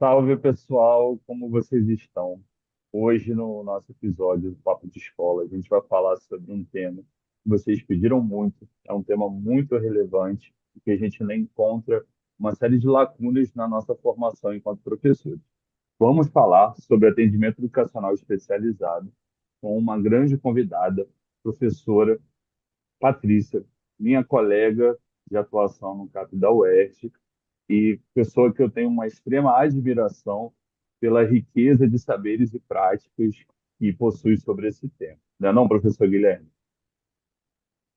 Salve pessoal, como vocês estão? Hoje, no nosso episódio do Papo de Escola, a gente vai falar sobre um tema que vocês pediram muito, é um tema muito relevante, que a gente ainda encontra uma série de lacunas na nossa formação enquanto professores. Vamos falar sobre atendimento educacional especializado com uma grande convidada, professora Patrícia, minha colega de atuação no CAP da UERJ, e pessoa que eu tenho uma extrema admiração pela riqueza de saberes e práticas que possui sobre esse tema. Não é não, professor Guilherme?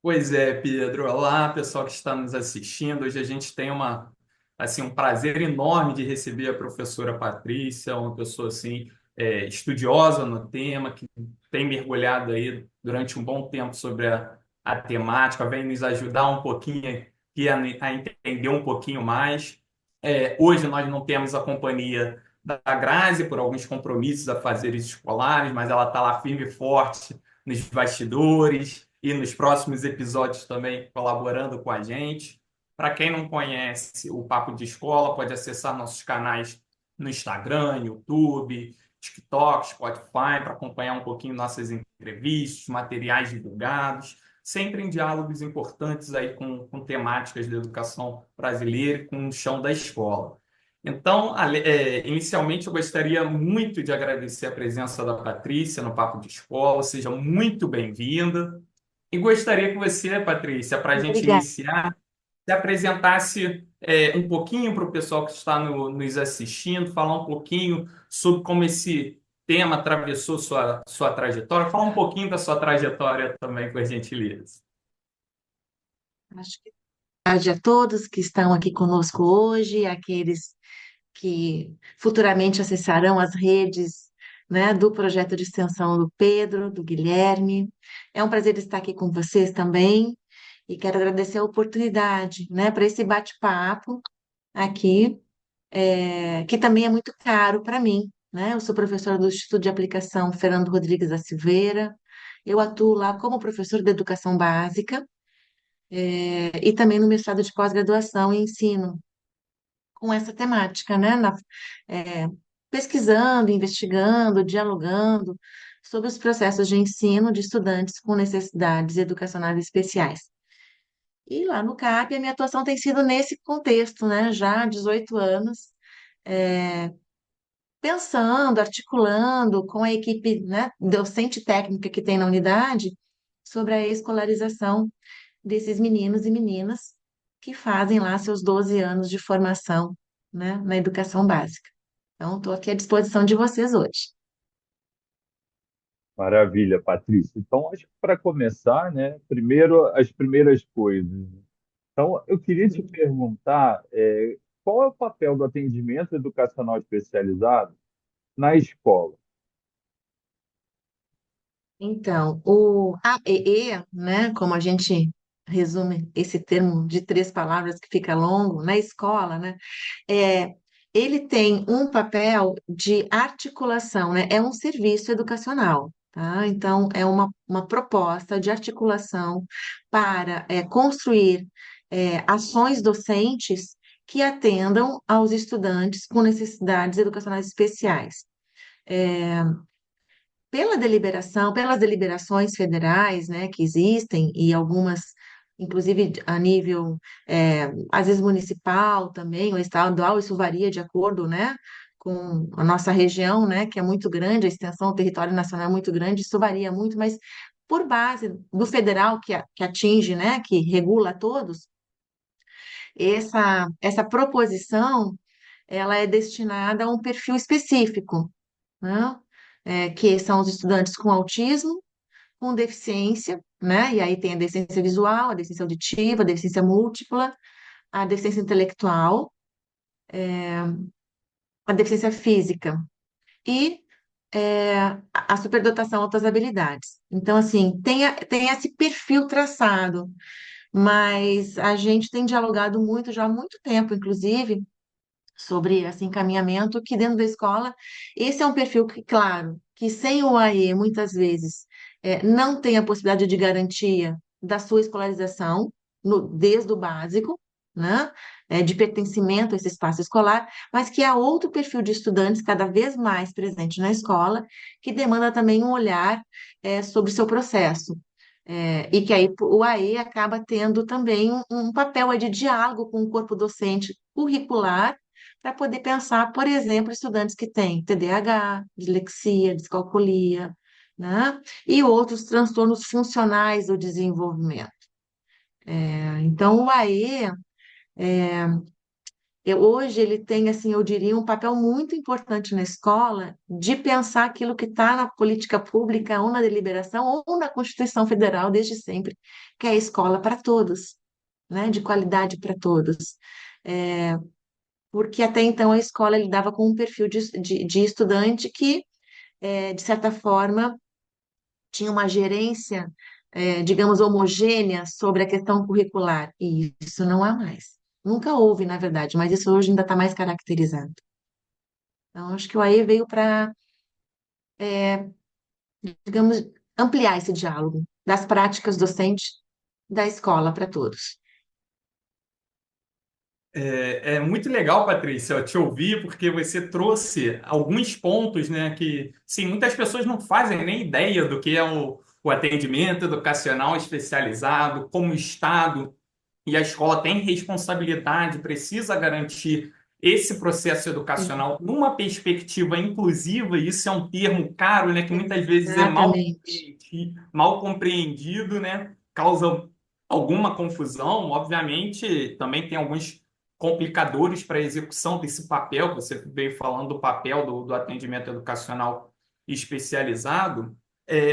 Pois é, Pedro. Olá, pessoal que está nos assistindo. Hoje a gente tem um prazer enorme de receber a professora Patrícia, uma pessoa estudiosa no tema, que tem mergulhado aí durante um bom tempo sobre a temática, vem nos ajudar um pouquinho aqui a entender um pouquinho mais. Hoje nós não temos a companhia da Grazi por alguns compromissos a fazeres escolares, mas ela está lá firme e forte nos bastidores e nos próximos episódios também colaborando com a gente. Para quem não conhece o Papo de Escola, pode acessar nossos canais no Instagram, YouTube, TikTok, Spotify, para acompanhar um pouquinho nossas entrevistas, materiais divulgados, sempre em diálogos importantes aí com temáticas da educação brasileira e com o chão da escola. Então, inicialmente, eu gostaria muito de agradecer a presença da Patrícia no Papo de Escola. Seja muito bem-vinda. E gostaria que você, Patrícia, para a gente Obrigada. iniciar, se apresentasse um pouquinho para o pessoal que está nos assistindo, falar um pouquinho sobre como esse tema atravessou sua trajetória, falar um pouquinho da sua trajetória também, por gentileza. Acho que boa tarde a todos que estão aqui conosco hoje, aqueles que futuramente acessarão as redes, né, do projeto de extensão do Pedro, do Guilherme. É um prazer estar aqui com vocês também e quero agradecer a oportunidade, né, para esse bate-papo aqui, que também é muito caro para mim, né? Eu sou professora do Instituto de Aplicação Fernando Rodrigues da Silveira. Eu atuo lá como professora de educação básica. E também no mestrado de pós-graduação em ensino, com essa temática, né? É, pesquisando, investigando, dialogando sobre os processos de ensino de estudantes com necessidades educacionais especiais. E lá no CAP, a minha atuação tem sido nesse contexto, né? Já há 18 anos, é, pensando, articulando com a equipe, né, docente técnica que tem na unidade sobre a escolarização desses meninos e meninas que fazem lá seus 12 anos de formação, né, na educação básica. Então, estou aqui à disposição de vocês hoje. Maravilha, Patrícia. Então, acho que para começar, né, primeiro as primeiras coisas. Então, eu queria te perguntar, qual é o papel do atendimento educacional especializado na escola? Então, o AEE, né, como a gente resume esse termo de três palavras que fica longo, na escola, né, é, ele tem um papel de articulação, né, é um serviço educacional, tá? Então, é uma proposta de articulação para construir ações docentes que atendam aos estudantes com necessidades educacionais especiais. É, pelas deliberações federais, né, que existem, e algumas, inclusive a nível, às vezes municipal também, ou estadual, isso varia de acordo, né, com a nossa região, né, que é muito grande, a extensão do território nacional é muito grande, isso varia muito, mas por base do federal que atinge, né, que regula todos, essa proposição, ela é destinada a um perfil específico, né? Que são os estudantes com autismo, com deficiência, né? E aí tem a deficiência visual, a deficiência auditiva, a deficiência múltipla, a deficiência intelectual, a deficiência física e a superdotação, outras habilidades. Então, assim, tem esse perfil traçado, mas a gente tem dialogado muito, já há muito tempo, inclusive, sobre esse encaminhamento que dentro da escola, esse é um perfil que, claro, que sem o AE, muitas vezes, não tem a possibilidade de garantia da sua escolarização, desde o básico, né? de pertencimento a esse espaço escolar, mas que há outro perfil de estudantes cada vez mais presente na escola, que demanda também um olhar sobre o seu processo. E que aí o AE acaba tendo também um papel aí de diálogo com o corpo docente curricular, para poder pensar, por exemplo, estudantes que têm TDAH, dislexia, descalculia, né? E outros transtornos funcionais do desenvolvimento. Então, o AE, hoje, ele tem, assim, eu diria, um papel muito importante na escola de pensar aquilo que está na política pública, ou na deliberação, ou na Constituição Federal, desde sempre, que é a escola para todos, né? De qualidade para todos. Porque até então a escola lidava com um perfil de estudante que, de certa forma, tinha uma gerência, digamos, homogênea sobre a questão curricular. E isso não há mais. Nunca houve, na verdade, mas isso hoje ainda está mais caracterizado. Então, acho que o AE veio para, digamos, ampliar esse diálogo das práticas docentes da escola para todos. É muito legal, Patrícia, eu te ouvir, porque você trouxe alguns pontos, né, que, sim, muitas pessoas não fazem nem ideia do que é o atendimento educacional especializado, como o Estado e a escola tem responsabilidade, precisa garantir esse processo educacional numa perspectiva inclusiva, e isso é um termo caro, né, que muitas vezes é Exatamente. mal compreendido, né, causa alguma confusão. Obviamente, também tem alguns complicadores para a execução desse papel, você veio falando do papel do atendimento educacional especializado,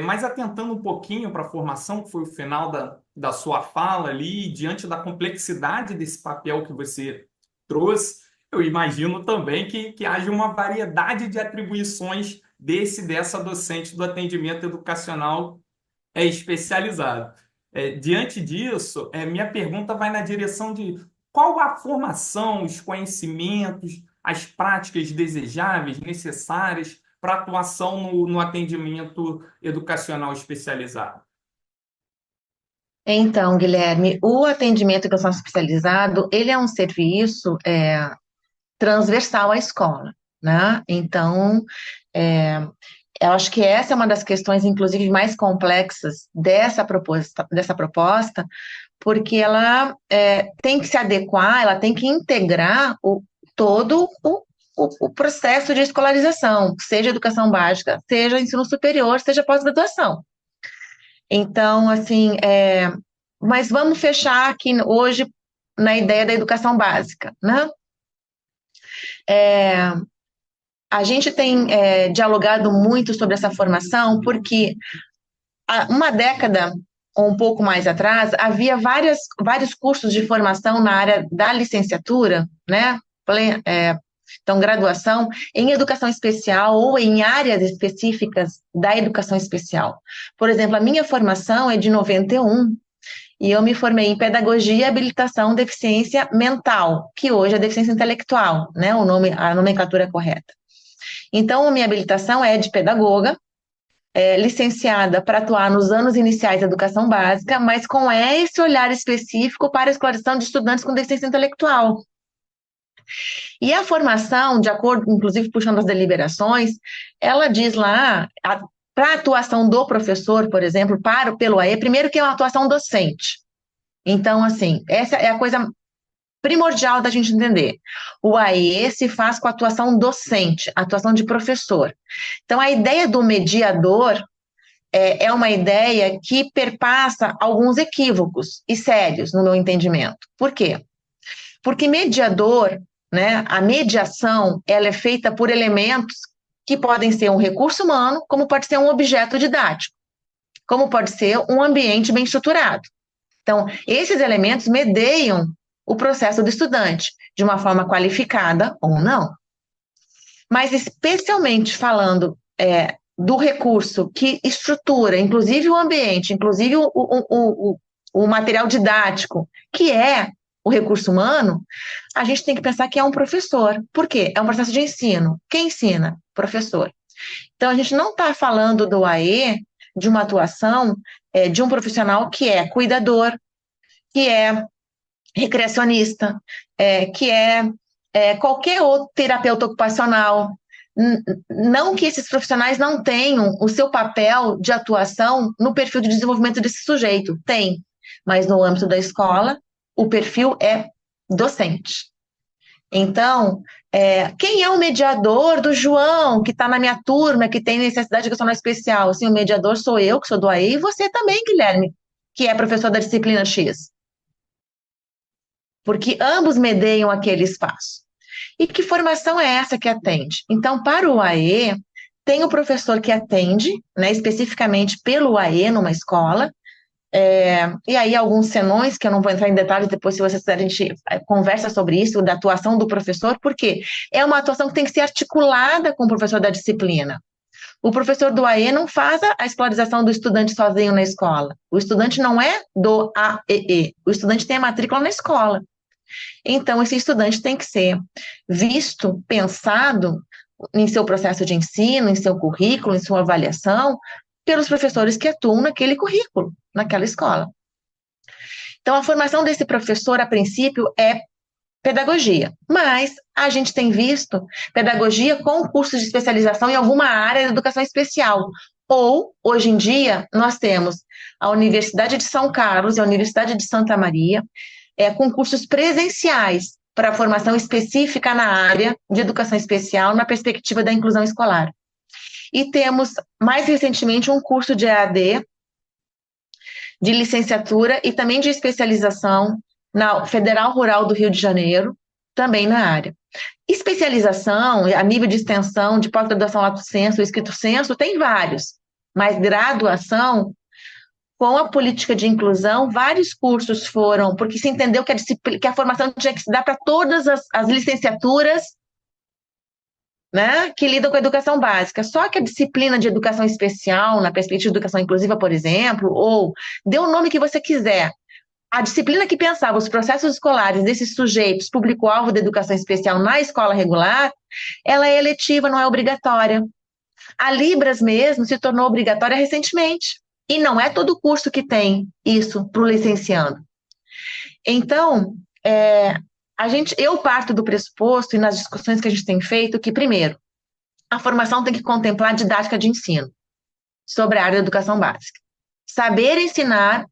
mas atentando um pouquinho para a formação, que foi o final da sua fala ali, diante da complexidade desse papel que você trouxe, eu imagino também que haja uma variedade de atribuições dessa docente do atendimento educacional especializado. Diante disso, minha pergunta vai na direção de qual a formação, os conhecimentos, as práticas desejáveis, necessárias para atuação no atendimento educacional especializado. Então, Guilherme, o atendimento educacional especializado, ele é um serviço transversal à escola, né? Então, é, eu acho que essa é uma das questões, inclusive, mais complexas dessa proposta, porque ela tem que se adequar, ela tem que integrar todo o processo de escolarização, seja educação básica, seja ensino superior, seja pós-graduação. Então, assim, mas vamos fechar aqui hoje na ideia da educação básica, né? A gente tem dialogado muito sobre essa formação, porque há uma década ou um pouco mais atrás, havia vários cursos de formação na área da licenciatura, né? Então, graduação em educação especial ou em áreas específicas da educação especial. Por exemplo, a minha formação é de 91 e eu me formei em pedagogia e habilitação deficiência mental, que hoje é deficiência intelectual, né? A nomenclatura correta. Então, a minha habilitação é de pedagoga, licenciada para atuar nos anos iniciais da educação básica, mas com esse olhar específico para a escolarização de estudantes com deficiência intelectual. E a formação, de acordo, inclusive puxando as deliberações, ela diz lá, para a atuação do professor, por exemplo, pelo AE, primeiro que é uma atuação docente. Então, assim, essa é a coisa primordial da gente entender. O AE se faz com a atuação docente, a atuação de professor. Então, a ideia do mediador é uma ideia que perpassa alguns equívocos e sérios, no meu entendimento. Por quê? Porque mediador, né, a mediação, ela é feita por elementos que podem ser um recurso humano, como pode ser um objeto didático, como pode ser um ambiente bem estruturado. Então, esses elementos medeiam o processo do estudante, de uma forma qualificada ou não. Mas, especialmente falando do recurso que estrutura, inclusive o ambiente, inclusive o material didático, que é o recurso humano, a gente tem que pensar que é um professor. Por quê? É um processo de ensino. Quem ensina? Professor. Então, a gente não está falando do AE, de uma atuação de um profissional que é cuidador, que é recreacionista, que é qualquer outro terapeuta ocupacional. Não que esses profissionais não tenham o seu papel de atuação no perfil de desenvolvimento desse sujeito. Tem, mas no âmbito da escola, o perfil é docente. Então, quem é o mediador do João, que está na minha turma, que tem necessidade educacional especial? Assim, o mediador sou eu, que sou do AE, e você também, Guilherme, que é professor da disciplina X. Porque ambos medeiam aquele espaço. E que formação é essa que atende? Então, para o AE, tem o professor que atende, né, especificamente pelo AE numa escola, e aí alguns senões, que eu não vou entrar em detalhes, depois se vocês quiserem a gente conversa sobre isso, da atuação do professor, porque é uma atuação que tem que ser articulada com o professor da disciplina. O professor do AE não faz a escolarização do estudante sozinho na escola. O estudante não é do AEE, o estudante tem a matrícula na escola. Então, esse estudante tem que ser visto, pensado em seu processo de ensino, em seu currículo, em sua avaliação, pelos professores que atuam naquele currículo, naquela escola. Então, a formação desse professor, a princípio, é pedagogia, mas a gente tem visto pedagogia com cursos de especialização em alguma área da educação especial. Ou, hoje em dia, nós temos a Universidade de São Carlos e a Universidade de Santa Maria, com cursos presenciais para formação específica na área de educação especial, na perspectiva da inclusão escolar. E temos, mais recentemente, um curso de EAD, de licenciatura e também de especialização na Federal Rural do Rio de Janeiro, também na área. Especialização, a nível de extensão, de pós-graduação lato sensu, estricto sensu, tem vários, mas graduação, com a política de inclusão, vários cursos foram, porque se entendeu que a formação tinha que se dar para todas as licenciaturas, né, que lidam com a educação básica. Só que a disciplina de educação especial, na perspectiva de educação inclusiva, por exemplo, ou dê o nome que você quiser, a disciplina que pensava os processos escolares desses sujeitos, público-alvo da educação especial na escola regular, ela é eletiva, não é obrigatória. A Libras mesmo se tornou obrigatória recentemente. E não é todo curso que tem isso para o licenciando. Então, eu parto do pressuposto, e nas discussões que a gente tem feito, que, primeiro, a formação tem que contemplar a didática de ensino sobre a área da educação básica. Saber ensinar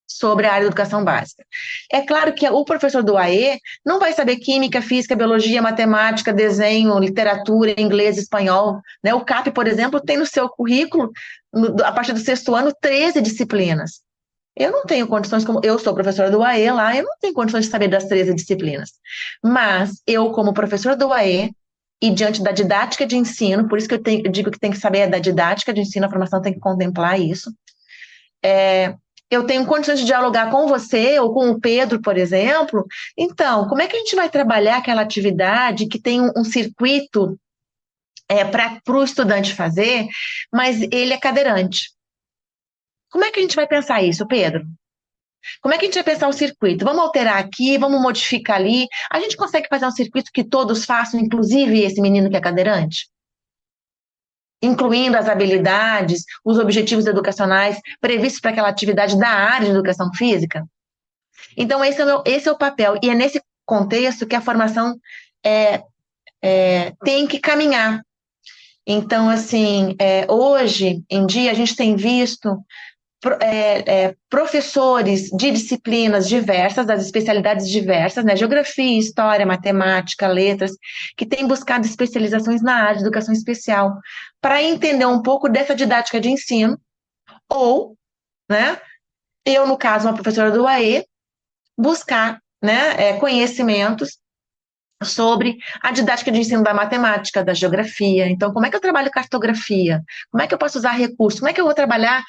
sobre a área da educação básica. É claro que o professor do AE não vai saber química, física, biologia, matemática, desenho, literatura, inglês, espanhol, né? O CAP, por exemplo, tem no seu currículo, a partir do 6º ano, 13 disciplinas. Eu não tenho condições, como eu sou professora do AE lá, eu não tenho condições de saber das 13 disciplinas. Mas eu, como professora do AE, e diante da didática de ensino, por isso que eu digo que tem que saber da didática de ensino, a formação tem que contemplar isso, eu tenho condições de dialogar com você ou com o Pedro, por exemplo. Então, como é que a gente vai trabalhar aquela atividade que tem um circuito para o estudante fazer, mas ele é cadeirante? Como é que a gente vai pensar isso, Pedro? Como é que a gente vai pensar o circuito? Vamos alterar aqui, vamos modificar ali. A gente consegue fazer um circuito que todos façam, inclusive esse menino que é cadeirante? Incluindo as habilidades, os objetivos educacionais previstos para aquela atividade da área de educação física? Então, esse é o papel, e é nesse contexto que a formação tem que caminhar. Então, assim, hoje em dia, a gente tem visto professores de disciplinas diversas, das especialidades diversas, né, geografia, história, matemática, letras, que têm buscado especializações na área de educação especial, para entender um pouco dessa didática de ensino, ou, né, eu, no caso, uma professora do AE, buscar, né, conhecimentos sobre a didática de ensino da matemática, da geografia. Então, como é que eu trabalho cartografia? Como é que eu posso usar recursos? Como é que eu vou trabalhar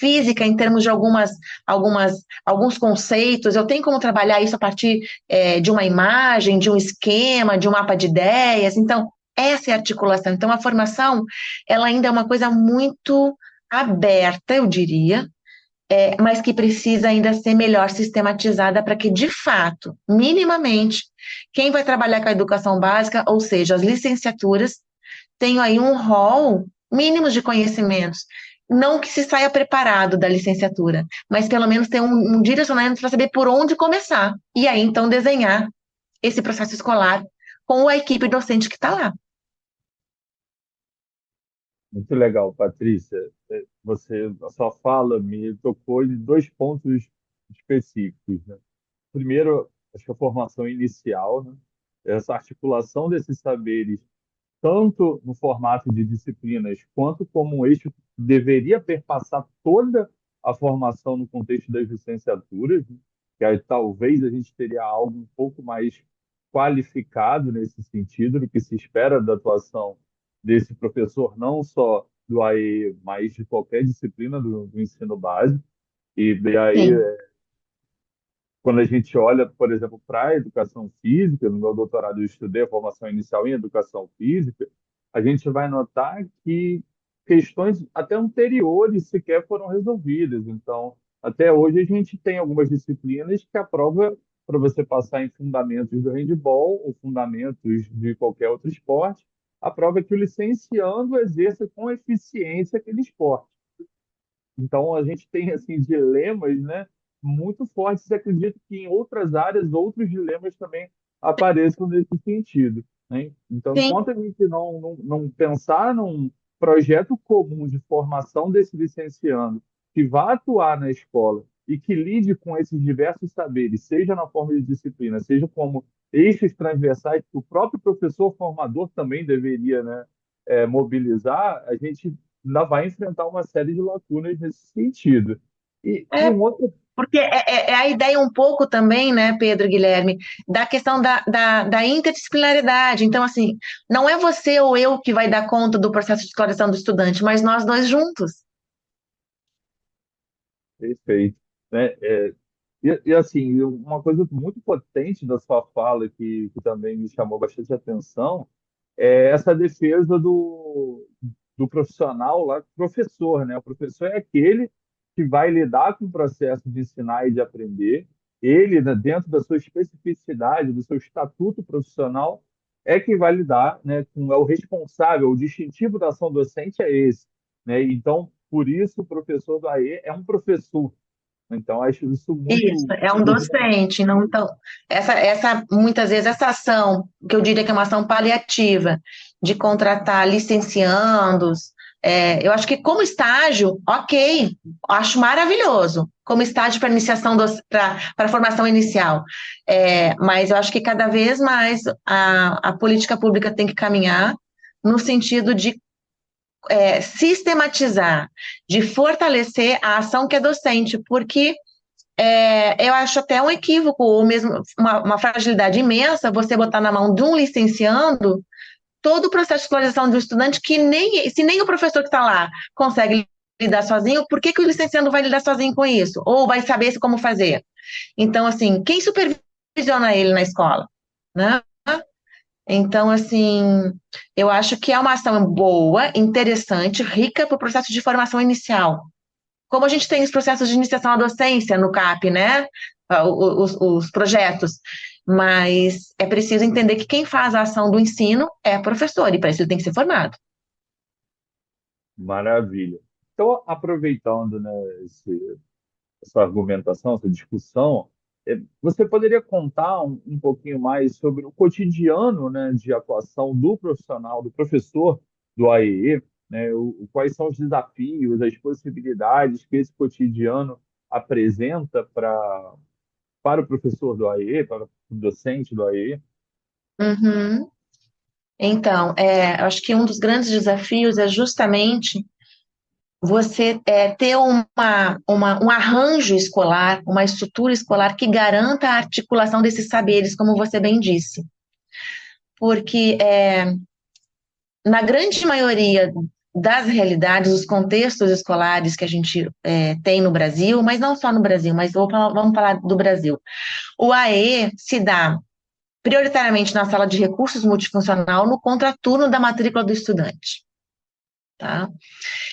física em termos de alguns conceitos? Eu tenho como trabalhar isso a partir de uma imagem, de um esquema, de um mapa de ideias? Então, essa é a articulação. Então, a formação, ela ainda é uma coisa muito aberta, eu diria, mas que precisa ainda ser melhor sistematizada para que, de fato, minimamente, quem vai trabalhar com a educação básica, ou seja, as licenciaturas, tenham aí um rol mínimo de conhecimentos não que se saia preparado da licenciatura, mas pelo menos ter um direcionamento para saber por onde começar. E aí, então, desenhar esse processo escolar com a equipe docente que está lá. Muito legal, Patrícia. A sua fala me tocou em dois pontos específicos, né? Primeiro, acho que a formação inicial, né? Essa articulação desses saberes, tanto no formato de disciplinas, quanto como um eixo que deveria perpassar toda a formação no contexto das licenciaturas, né? Que aí, talvez a gente teria algo um pouco mais qualificado nesse sentido, do que se espera da atuação desse professor, não só do AE, mas de qualquer disciplina do ensino básico. E aí, Sim. quando a gente olha, por exemplo, para a educação física, no meu doutorado eu estudei a formação inicial em educação física, a gente vai notar que questões até anteriores sequer foram resolvidas. Então, até hoje a gente tem algumas disciplinas que a prova, para você passar em fundamentos do handebol ou fundamentos de qualquer outro esporte, a prova é que o licenciando exerça com eficiência aquele esporte. Então, a gente tem assim dilemas, né, muito fortes. E acredito que em outras áreas, outros dilemas também apareçam nesse sentido, né? Então, Sim. enquanto a gente não pensar num projeto comum de formação desse licenciando, que vá atuar na escola e que lide com esses diversos saberes, seja na forma de disciplina, seja como eixos transversais que o próprio professor formador também deveria, né, mobilizar, a gente ainda vai enfrentar uma série de lacunas nesse sentido. E É, um outro. porque é a ideia um pouco também, né, Pedro e Guilherme, da questão da interdisciplinaridade. Então, assim, não é você ou eu que vai dar conta do processo de escolarizzação do estudante, mas nós dois juntos. Perfeito. Né? Assim, uma coisa muito potente da sua fala que também me chamou bastante atenção é essa defesa do profissional lá, professor, né? O professor é aquele que vai lidar com o processo de ensinar e de aprender. Ele, né, dentro da sua especificidade, do seu estatuto profissional, é que vai lidar, né, é o responsável, o distintivo da ação docente é esse, né? Então, por isso, o professor do AE é um professor. Então, acho isso Isso, muito, é um muito docente, não, então, muitas vezes essa ação, que eu diria que é uma ação paliativa, de contratar licenciandos, eu acho que como estágio, ok, acho maravilhoso, como estágio para iniciação, para formação inicial. Mas eu acho que cada vez mais a política pública tem que caminhar no sentido de sistematizar, de fortalecer a ação que é docente, porque eu acho até um equívoco, ou mesmo uma fragilidade imensa, você botar na mão de um licenciando todo o processo de escolarização de um estudante que se nem o professor que está lá consegue lidar sozinho, por que o licenciando vai lidar sozinho com isso? Ou vai saber como fazer? Então, assim, quem supervisiona ele na escola, né? Então, assim, eu acho que é uma ação boa, interessante, rica para o processo de formação inicial. Como a gente tem os processos de iniciação à docência no CAP, né? Os projetos. Mas é preciso entender que quem faz a ação do ensino é professor, e para isso ele tem que ser formado. maravilha. Então, aproveitando, né, essa argumentação, essa discussão, você poderia contar um pouquinho mais sobre o cotidiano, né, de atuação do profissional, do professor do AEE, né, quais são os desafios, as possibilidades que esse cotidiano apresenta para o professor do AEE, para o docente do AEE? Uhum. Então, eu acho que um dos grandes desafios é justamente você ter um arranjo escolar, uma estrutura escolar que garanta a articulação desses saberes, como você bem disse. Porque na grande maioria das realidades, os contextos escolares que a gente tem no Brasil, mas não só no Brasil, mas vamos falar do Brasil. O AE se dá prioritariamente na sala de recursos multifuncional no contraturno da matrícula do estudante. Tá?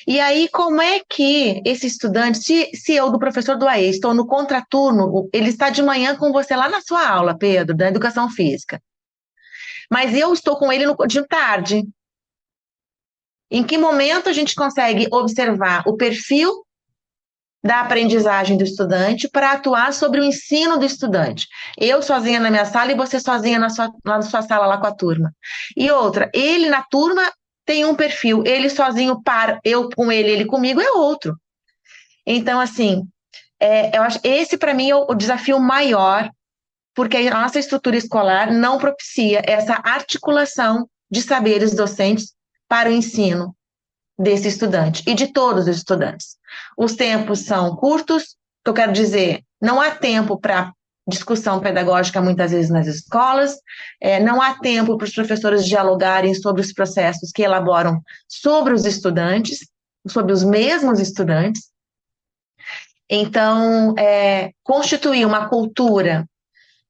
E aí, como é que esse estudante, se eu, do professor do AE, estou no contraturno, ele está de manhã com você lá na sua aula, Pedro, da educação física, mas eu estou com ele de tarde. Em que momento a gente consegue observar o perfil da aprendizagem do estudante para atuar sobre o ensino do estudante? Eu sozinha na minha sala e você sozinha lá na sua sala lá com a turma. E outra, ele na turma tem um perfil, ele sozinho para, eu com ele comigo é outro. Então, assim, eu acho esse para mim é o desafio maior, porque a nossa estrutura escolar não propicia essa articulação de saberes docentes para o ensino desse estudante e de todos os estudantes. Os tempos são curtos, eu quero dizer, não há tempo para discussão pedagógica muitas vezes nas escolas, não há tempo para os professores dialogarem sobre os processos que elaboram sobre os estudantes, sobre os mesmos estudantes. Então, constituir uma cultura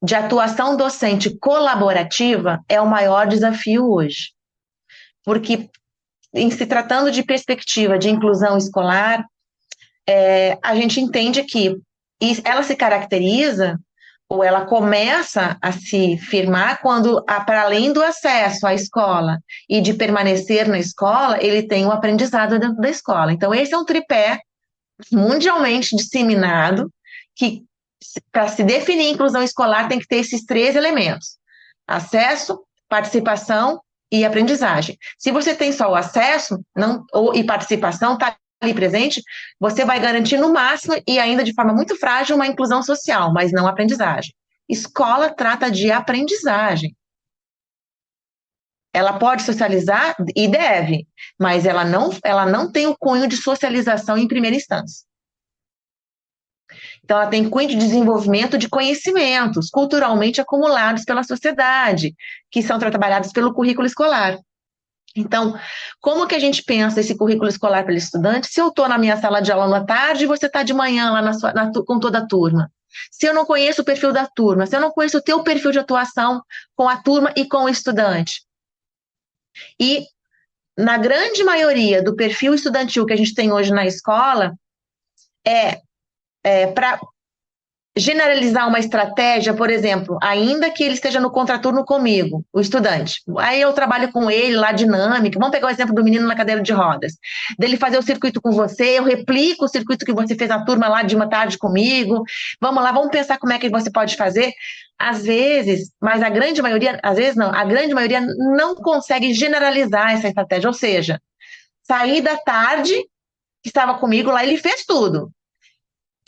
de atuação docente colaborativa é o maior desafio hoje. Porque, em se tratando de perspectiva de inclusão escolar, a gente entende que ela se caracteriza, ou ela começa a se firmar quando, para além do acesso à escola e de permanecer na escola, ele tem o aprendizado dentro da escola. Então, esse é um tripé mundialmente disseminado, que para se definir inclusão escolar tem que ter esses 3 elementos: acesso, participação e aprendizagem. Se você tem só o acesso e participação, está ali presente, você vai garantir no máximo, e ainda de forma muito frágil, uma inclusão social, mas não aprendizagem. Escola trata de aprendizagem. Ela pode socializar e deve, mas ela não tem o cunho de socialização em primeira instância. Então, ela tem cunho de desenvolvimento de conhecimentos culturalmente acumulados pela sociedade, que são trabalhados pelo currículo escolar. Então, como que a gente pensa esse currículo escolar para o estudante? Se eu estou na minha sala de aula à tarde e você está de manhã lá com toda a turma. Se eu não conheço o perfil da turma, se eu não conheço o teu perfil de atuação com a turma e com o estudante. E, na grande maioria do perfil estudantil que a gente tem hoje na escola, para generalizar uma estratégia, por exemplo, ainda que ele esteja no contraturno comigo, o estudante, aí eu trabalho com ele lá, dinâmica, vamos pegar o exemplo do menino na cadeira de rodas, dele fazer o circuito com você, eu replico o circuito que você fez na turma lá de uma tarde comigo, vamos lá, vamos pensar como é que você pode fazer. Às vezes, mas a grande maioria, às vezes não, a grande maioria não consegue generalizar essa estratégia, ou seja, sair da tarde, que estava comigo lá, ele fez tudo.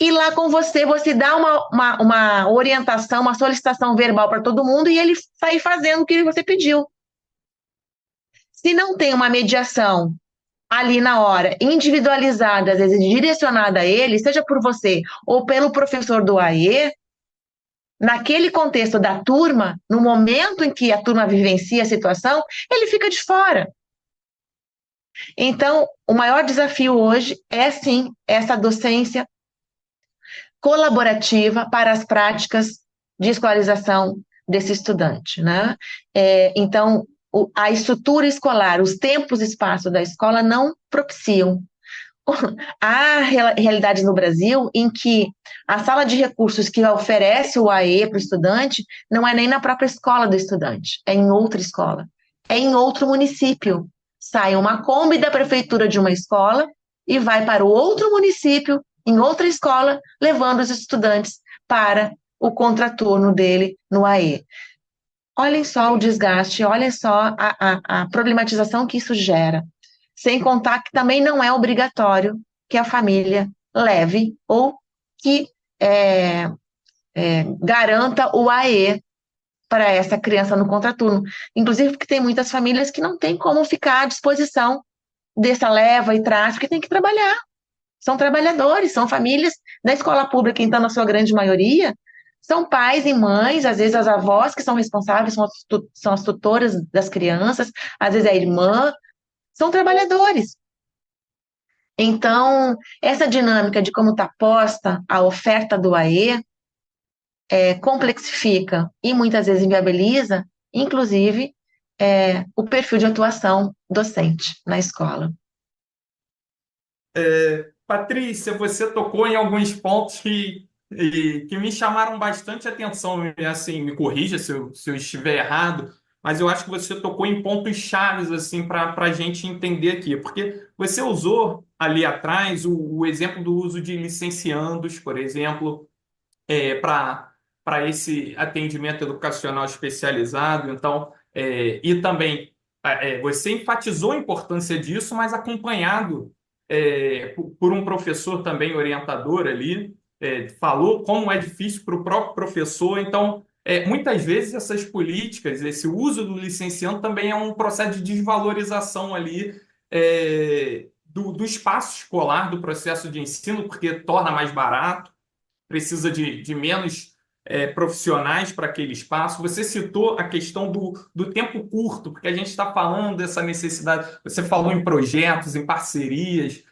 E lá com você dá uma orientação, uma solicitação verbal para todo mundo e ele sai fazendo o que você pediu. Se não tem uma mediação ali na hora, individualizada, às vezes direcionada a ele, seja por você ou pelo professor do AE, naquele contexto da turma, no momento em que a turma vivencia a situação, ele fica de fora. Então, o maior desafio hoje é, sim, essa docência colaborativa para as práticas de escolarização desse estudante, né? Então, a estrutura escolar, os tempos e espaço da escola não propiciam. Há realidades no Brasil em que a sala de recursos que oferece o AE para o estudante não é nem na própria escola do estudante, é em outra escola, é em outro município. Sai uma Kombi da prefeitura de uma escola e vai para o outro município, em outra escola, levando os estudantes para o contraturno dele no AE. Olhem só o desgaste, olhem só a problematização que isso gera. Sem contar que também não é obrigatório que a família leve ou que garanta o AE para essa criança no contraturno. Inclusive porque tem muitas famílias que não têm como ficar à disposição dessa leva e traz, porque tem que trabalhar. São trabalhadores, são famílias da escola pública, então, na sua grande maioria, são pais e mães, às vezes as avós que são responsáveis, são as tutoras das crianças, às vezes a irmã, são trabalhadores. Então, essa dinâmica de como está posta a oferta do AE complexifica e muitas vezes inviabiliza, inclusive, o perfil de atuação docente na escola. Patrícia, você tocou em alguns pontos que me chamaram bastante atenção, assim, me corrija se eu estiver errado, mas eu acho que você tocou em pontos chaves assim para a gente entender aqui, porque você usou ali atrás o exemplo do uso de licenciandos, por exemplo, para esse atendimento educacional especializado. Então, e também você enfatizou a importância disso, mas acompanhado por um professor também orientador ali, falou como é difícil para o próprio professor. Então, muitas vezes essas políticas, esse uso do licenciando também é um processo de desvalorização ali do espaço escolar, do processo de ensino, porque torna mais barato, precisa de menos profissionais para aquele espaço. Você citou a questão do tempo curto, porque a gente está falando dessa necessidade. Você falou em projetos, em parcerias,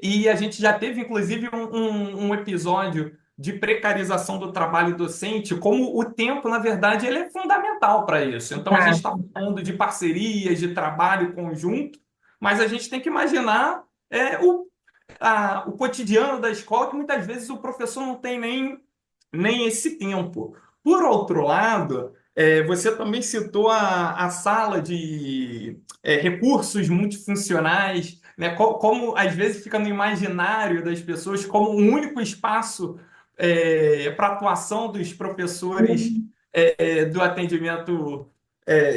e a gente já teve, inclusive, um episódio de precarização do trabalho docente, como o tempo, na verdade, ele é fundamental para isso. Então, a gente Tá. está falando de parcerias, de trabalho conjunto, mas a gente tem que imaginar o cotidiano da escola, que muitas vezes o professor não tem nem esse tempo. Por outro lado, você também citou a sala de recursos multifuncionais, né? Como às vezes fica no imaginário das pessoas como um único espaço para atuação dos professores do atendimento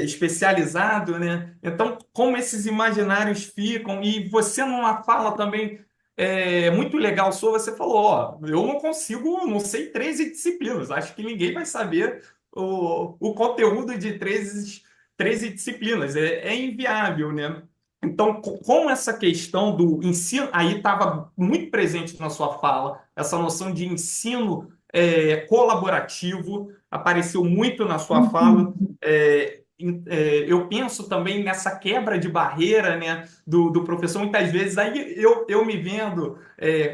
especializado, né? Então, como esses imaginários ficam, e você numa fala também muito legal sua, você falou, ó, eu não consigo, não sei 13 disciplinas, acho que ninguém vai saber o conteúdo de 13 disciplinas, é inviável, né? Então, como essa questão do ensino, aí estava muito presente na sua fala, essa noção de ensino colaborativo, apareceu muito na sua fala, eu penso também nessa quebra de barreira, né, do professor, muitas vezes, aí eu me vendo,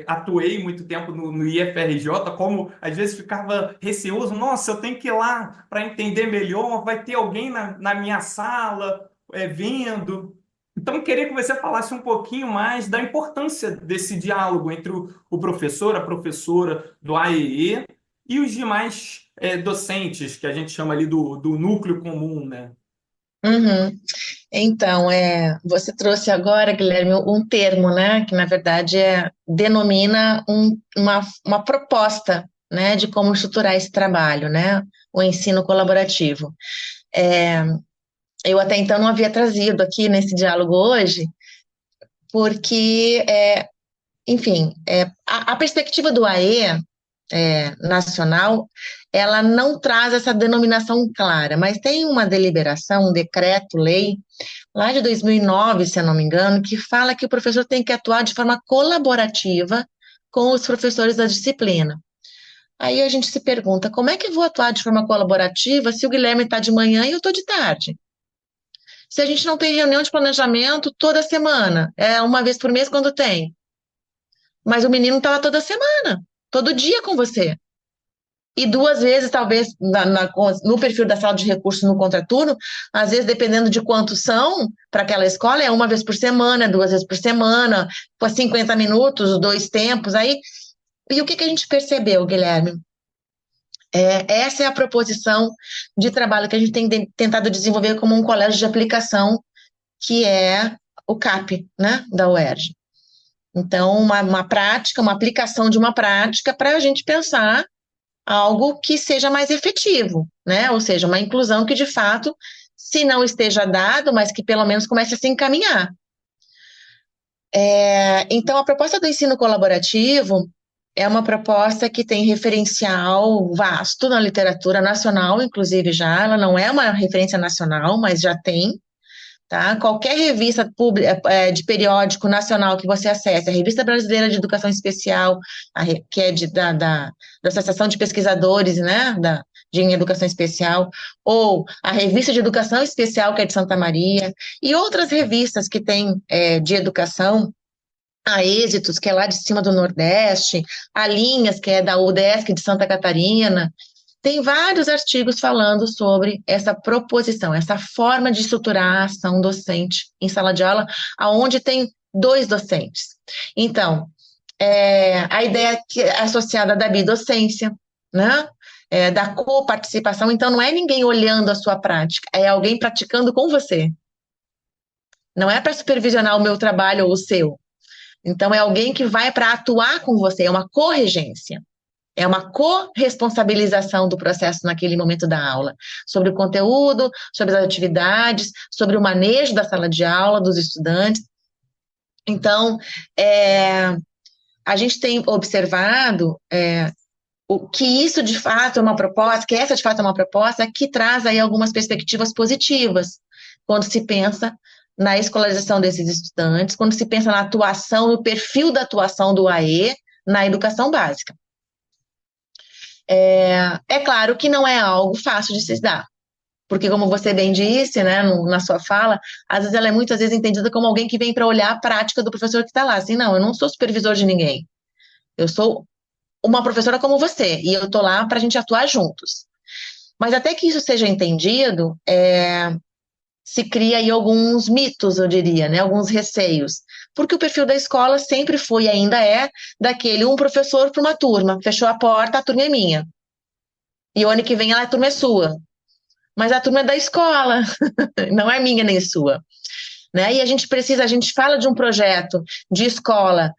atuei muito tempo no IFRJ, como às vezes ficava receoso, nossa, eu tenho que ir lá para entender melhor, vai ter alguém na minha sala vendo. Então, eu queria que você falasse um pouquinho mais da importância desse diálogo entre o professor, a professora do AEE e os demais docentes, que a gente chama ali do núcleo comum, né? Uhum. Então, você trouxe agora, Guilherme, um termo, né, que na verdade denomina uma proposta, né, de como estruturar esse trabalho, né, o ensino colaborativo. É, eu até então não havia trazido aqui nesse diálogo hoje, porque, enfim, a perspectiva do AE, nacional, ela não traz essa denominação clara, mas tem uma deliberação, um decreto-lei, lá de 2009, se eu não me engano, que fala que o professor tem que atuar de forma colaborativa com os professores da disciplina. Aí a gente se pergunta, como é que eu vou atuar de forma colaborativa se o Guilherme está de manhã e eu estou de tarde? Se a gente não tem reunião de planejamento toda semana, uma vez por mês quando tem, mas o menino está lá toda semana, todo dia com você. E duas vezes, talvez, no perfil da sala de recursos no contraturno, às vezes, dependendo de quantos são, para aquela escola, é uma vez por semana, duas vezes por semana, por 50 minutos, dois tempos, aí. E o que a gente percebeu, Guilherme? Essa é a proposição de trabalho que a gente tem tentado desenvolver como um colégio de aplicação, que é o CAP, né, da UERJ. Então, uma prática, uma aplicação de uma prática para a gente pensar algo que seja mais efetivo, né? Ou seja, uma inclusão que, de fato, se não esteja dado, mas que pelo menos comece a se encaminhar. Então, a proposta do ensino colaborativo é uma proposta que tem referencial vasto na literatura nacional, inclusive já, ela não é uma referência nacional, mas já tem, tá? Qualquer revista pública, de periódico nacional que você acesse, a Revista Brasileira de Educação Especial, que é da Associação de Pesquisadores, né, em Educação Especial, ou a Revista de Educação Especial, que é de Santa Maria, e outras revistas que tem de educação, a Êxitos, que é lá de cima do Nordeste, a Linhas, que é da UDESC de Santa Catarina. Tem vários artigos falando sobre essa proposição, essa forma de estruturar a ação docente em sala de aula, onde tem dois docentes. Então, a ideia que é associada da bidocência, né? da coparticipação. Então, não é ninguém olhando a sua prática, é alguém praticando com você. Não é para supervisionar o meu trabalho ou o seu. Então, é alguém que vai para atuar com você, é uma corregência. É uma corresponsabilização do processo naquele momento da aula, sobre o conteúdo, sobre as atividades, sobre o manejo da sala de aula dos estudantes. Então, a gente tem observado o que isso de fato é uma proposta, que essa de fato é uma proposta que traz aí algumas perspectivas positivas quando se pensa na escolarização desses estudantes, quando se pensa na atuação, no perfil da atuação do AE na educação básica. É claro que não é algo fácil de se dar, porque como você bem disse, né, na sua fala, às vezes ela é muitas vezes entendida como alguém que vem para olhar a prática do professor que está lá. Assim, não, eu não sou supervisor de ninguém. Eu sou uma professora como você, e eu estou lá para a gente atuar juntos. Mas até que isso seja entendido, se cria aí alguns mitos, eu diria, né, alguns receios. Porque o perfil da escola sempre foi e ainda é daquele um professor para uma turma. Fechou a porta, a turma é minha. E o ano que vem a turma é sua. Mas a turma é da escola, não é minha nem sua. Né? E a gente fala de um projeto de escola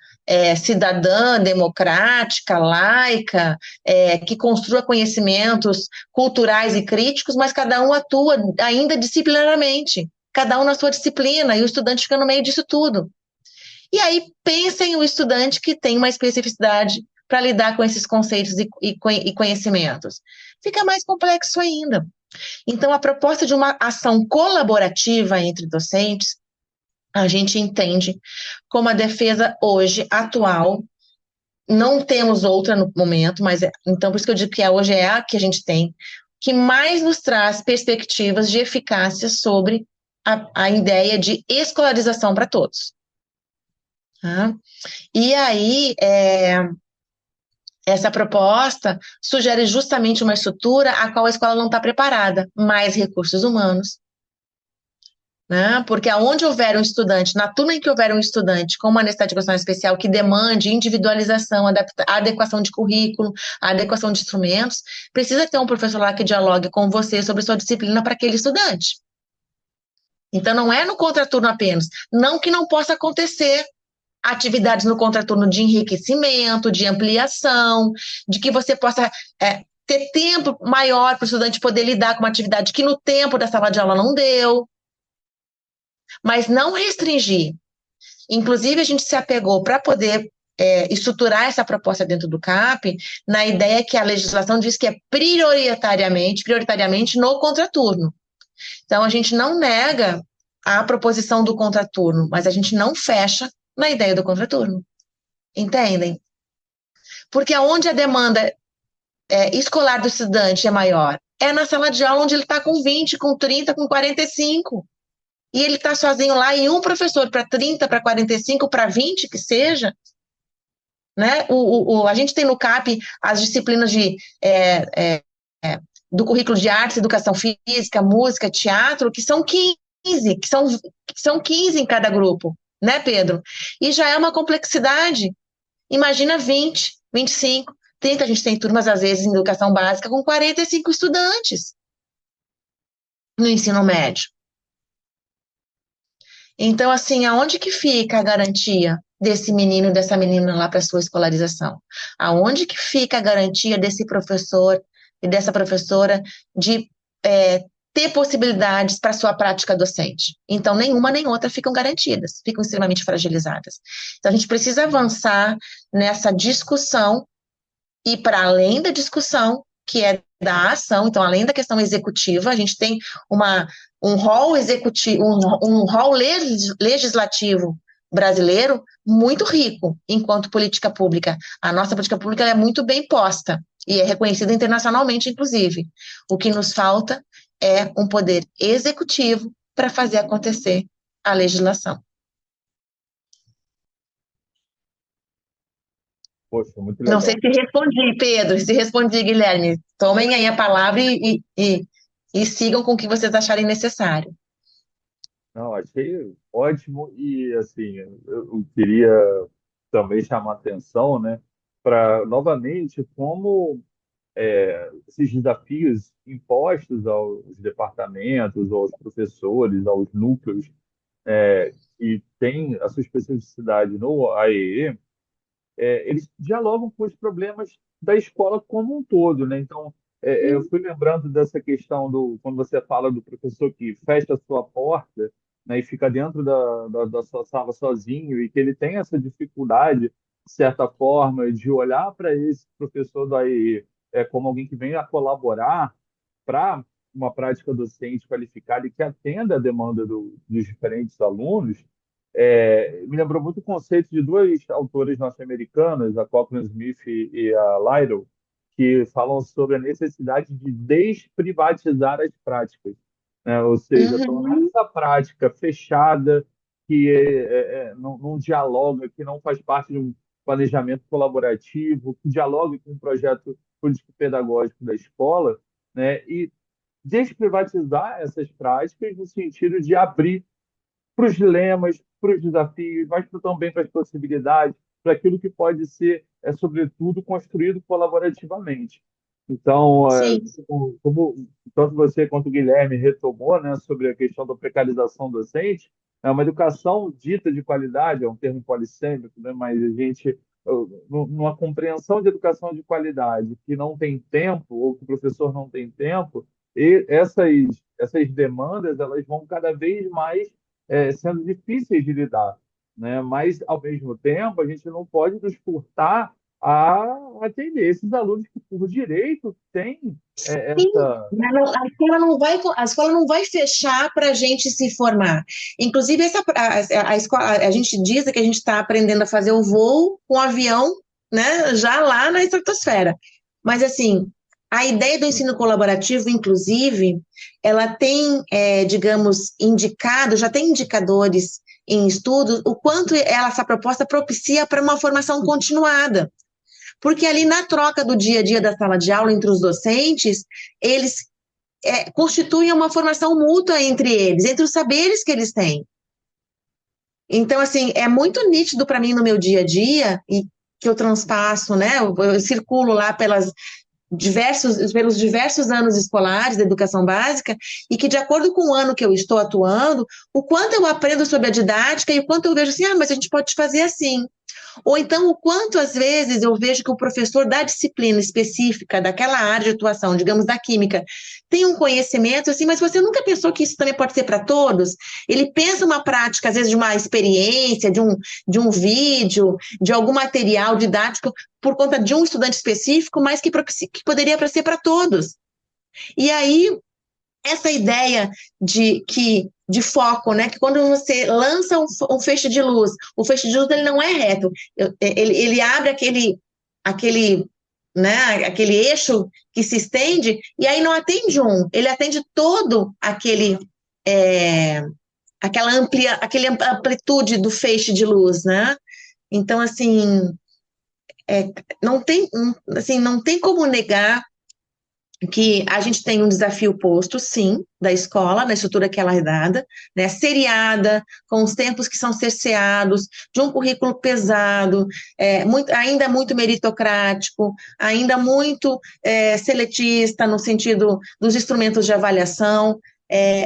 cidadã, democrática, laica, que construa conhecimentos culturais e críticos, mas cada um atua ainda disciplinarmente, cada um na sua disciplina, e o estudante fica no meio disso tudo. E aí pensem o estudante que tem uma especificidade para lidar com esses conceitos e conhecimentos. Fica mais complexo ainda. Então, a proposta de uma ação colaborativa entre docentes, a gente entende como a defesa hoje, atual, não temos outra no momento, mas então por isso que eu digo que hoje é a que a gente tem, que mais nos traz perspectivas de eficácia sobre a ideia de escolarização para todos. Tá? E aí, essa proposta sugere justamente uma estrutura a qual a escola não está preparada, mais recursos humanos, né? Porque aonde houver um estudante, na turma em que houver um estudante com uma necessidade de educação especial que demande individualização, adequação de currículo, adequação de instrumentos, precisa ter um professor lá que dialogue com você sobre sua disciplina para aquele estudante. Então, não é no contraturno apenas. Não que não possa acontecer atividades no contraturno de enriquecimento, de ampliação, de que você possa ter tempo maior para o estudante poder lidar com uma atividade que no tempo da sala de aula não deu, mas não restringir. Inclusive, a gente se apegou para poder estruturar essa proposta dentro do CAP, na ideia que a legislação diz que é prioritariamente no contraturno. Então, a gente não nega a proposição do contraturno, mas a gente não fecha na ideia do contraturno. Entendem? Porque aonde a demanda escolar do estudante é maior? É na sala de aula onde ele está com 20, com 30, com 45. E ele está sozinho lá e um professor para 30, para 45, para 20, que seja. Né? A gente tem no CAP as disciplinas do currículo de artes, educação física, música, teatro, que são 15, que são 15 em cada grupo, né, Pedro? E já é uma complexidade. Imagina 20, 25, 30, a gente tem turmas, às vezes, em educação básica, com 45 estudantes no ensino médio. Então, assim, aonde que fica a garantia desse menino e dessa menina lá para sua escolarização? Aonde que fica a garantia desse professor e dessa professora de ter possibilidades para sua prática docente? Então, nenhuma nem outra ficam garantidas, ficam extremamente fragilizadas. Então, a gente precisa avançar nessa discussão e para além da discussão, que é da ação, então, além da questão executiva, a gente tem um rol executivo, um rol legislativo brasileiro muito rico enquanto política pública. A nossa política pública é muito bem posta e é reconhecida internacionalmente, inclusive. O que nos falta é um poder executivo para fazer acontecer a legislação. Poxa, muito Não sei legal. se respondi, Pedro, se respondi, Guilherme. Tomem aí a palavra e sigam com o que vocês acharem necessário. Não, achei ótimo e assim, eu queria também chamar atenção, né, para novamente como esses desafios impostos aos departamentos, aos professores, aos núcleos que têm a sua especificidade no AEE, eles dialogam com os problemas da escola como um todo, né? Então, eu fui lembrando dessa questão quando você fala do professor que fecha a sua porta, né, e fica dentro da sua sala sozinho e que ele tem essa dificuldade, de certa forma, de olhar para esse professor do AEE como alguém que vem a colaborar para uma prática docente qualificada e que atenda a demanda dos diferentes alunos. Me lembrou muito o conceito de duas autoras norte-americanas, a Cochran Smith e a Lytle, que falam sobre a necessidade de desprivatizar as práticas, né? Ou seja, tornar Uhum. essa prática fechada, que não dialoga, que não faz parte de um planejamento colaborativo, que dialogue com o projeto político-pedagógico da escola, né? E desprivatizar essas práticas no sentido de abrir para os dilemas, para os desafios, mas também para as possibilidades, para aquilo que pode ser, sobretudo, construído colaborativamente. Então, Sim. como tanto você quanto o Guilherme retomou, né, sobre a questão da precarização docente, é uma educação dita de qualidade, é um termo polissêmico, né, mas a gente, numa compreensão de educação de qualidade que não tem tempo, ou que o professor não tem tempo, e essas demandas elas vão cada vez mais sendo difíceis de lidar, né? Mas, ao mesmo tempo, a gente não pode nos furtar a atender esses alunos que, por direito, têm Sim, essa. mas a escola não vai fechar para a gente se formar. Inclusive, a escola, a gente diz que a gente está aprendendo a fazer o voo com o avião, né, já lá na estratosfera. Mas, assim, a ideia do ensino colaborativo, inclusive, ela tem, digamos, indicado, já tem indicadores em estudos, o quanto essa proposta propicia para uma formação continuada. Porque ali na troca do dia a dia da sala de aula entre os docentes, eles constituem uma formação mútua entre eles, entre os saberes que eles têm. Então, assim, é muito nítido para mim no meu dia a dia, e que eu transpasso, né? Eu circulo lá pelos diversos anos escolares da educação básica, e que, de acordo com o ano que eu estou atuando, o quanto eu aprendo sobre a didática e o quanto eu vejo assim, mas a gente pode fazer assim. Ou então, o quanto às vezes eu vejo que o professor da disciplina específica, daquela área de atuação, digamos, da química, tem um conhecimento assim, mas você nunca pensou que isso também pode ser para todos? Ele pensa uma prática, às vezes, de uma experiência, de um vídeo, de algum material didático, por conta de um estudante específico, mas que poderia ser para todos. E aí, essa ideia de foco, né? Que quando você lança um feixe de luz, o feixe de luz ele não é reto, ele abre aquele eixo que se estende, e aí não atende ele atende todo aquela amplitude do feixe de luz, né? Então, assim, não tem como negar que a gente tem um desafio posto, sim, da escola, na estrutura que ela é dada, né, seriada, com os tempos que são cerceados, de um currículo pesado, ainda muito meritocrático, ainda muito seletista no sentido dos instrumentos de avaliação,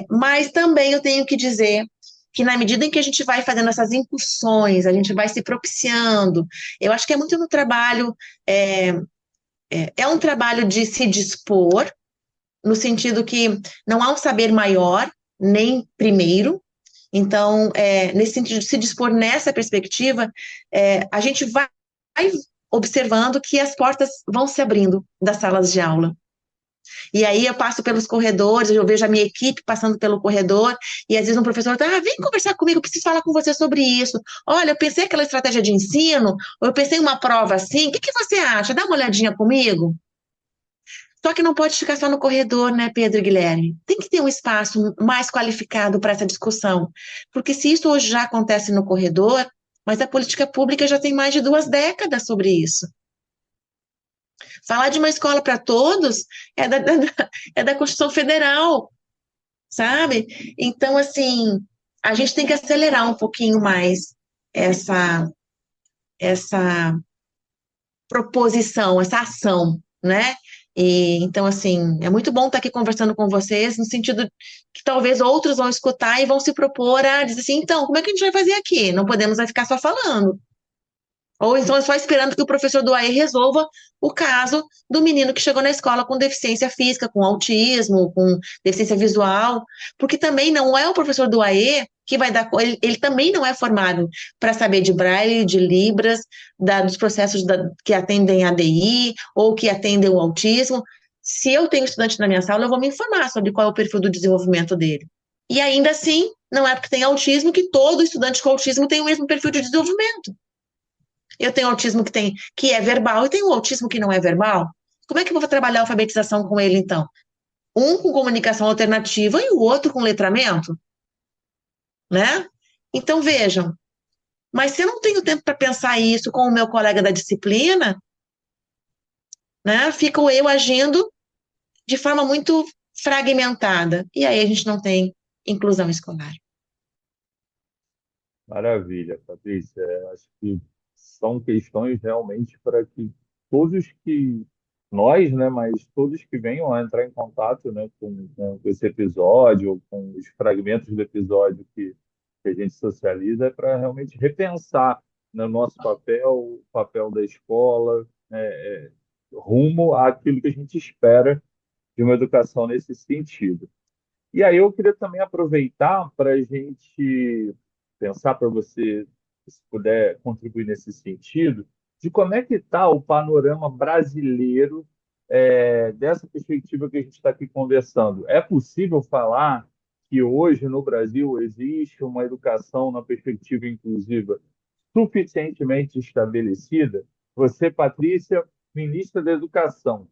mas também eu tenho que dizer que na medida em que a gente vai fazendo essas incursões, a gente vai se propiciando, eu acho que é muito no trabalho é um trabalho de se dispor, no sentido que não há um saber maior, nem primeiro. Então, nesse sentido de se dispor nessa perspectiva, a gente vai observando que as portas vão se abrindo das salas de aula. E aí eu passo pelos corredores, eu vejo a minha equipe passando pelo corredor, e às vezes um professor fala, vem conversar comigo, eu preciso falar com você sobre isso. Olha, eu pensei aquela estratégia de ensino, ou eu pensei em uma prova assim, o que você acha? Dá uma olhadinha comigo. Só que não pode ficar só no corredor, né, Pedro e Guilherme? Tem que ter um espaço mais qualificado para essa discussão. Porque se isso hoje já acontece no corredor, mas a política pública já tem mais de 2 décadas sobre isso. Falar de uma escola para todos é da Constituição Federal, sabe? Então, assim, a gente tem que acelerar um pouquinho mais essa proposição, essa ação, né? E, então, assim, é muito bom estar aqui conversando com vocês, no sentido que talvez outros vão escutar e vão se propor a dizer assim, então, como é que a gente vai fazer aqui? Não podemos vai ficar só falando. Ou então só esperando que o professor do AE resolva o caso do menino que chegou na escola com deficiência física, com autismo, com deficiência visual, porque também não é o professor do AE que vai dar, ele também não é formado para saber de Braille, de Libras, dos processos que atendem a ADI ou que atendem o autismo. Se eu tenho estudante na minha sala, eu vou me informar sobre qual é o perfil do desenvolvimento dele. E ainda assim, não é porque tem autismo que todo estudante com autismo tem o mesmo perfil de desenvolvimento. Eu tenho autismo que é verbal e tenho autismo que não é verbal. Como é que eu vou trabalhar a alfabetização com ele, então? Um com comunicação alternativa e o outro com letramento, né? Então, vejam, mas se eu não tenho tempo para pensar isso com o meu colega da disciplina, né? Fico eu agindo de forma muito fragmentada. E aí a gente não tem inclusão escolar. Maravilha, Patrícia. Acho que são questões realmente para que todos que nós, né, mas todos que venham a entrar em contato, né, com esse episódio, ou com os fragmentos do episódio que a gente socializa, é para realmente repensar, né, o nosso papel, o papel da escola, rumo àquilo que a gente espera de uma educação nesse sentido. E aí eu queria também aproveitar para a gente pensar para você, se puder contribuir nesse sentido, de como é que está o panorama brasileiro dessa perspectiva que a gente está aqui conversando. É possível falar que hoje no Brasil existe uma educação na perspectiva inclusiva suficientemente estabelecida? Você, Patrícia, ministra da Educação,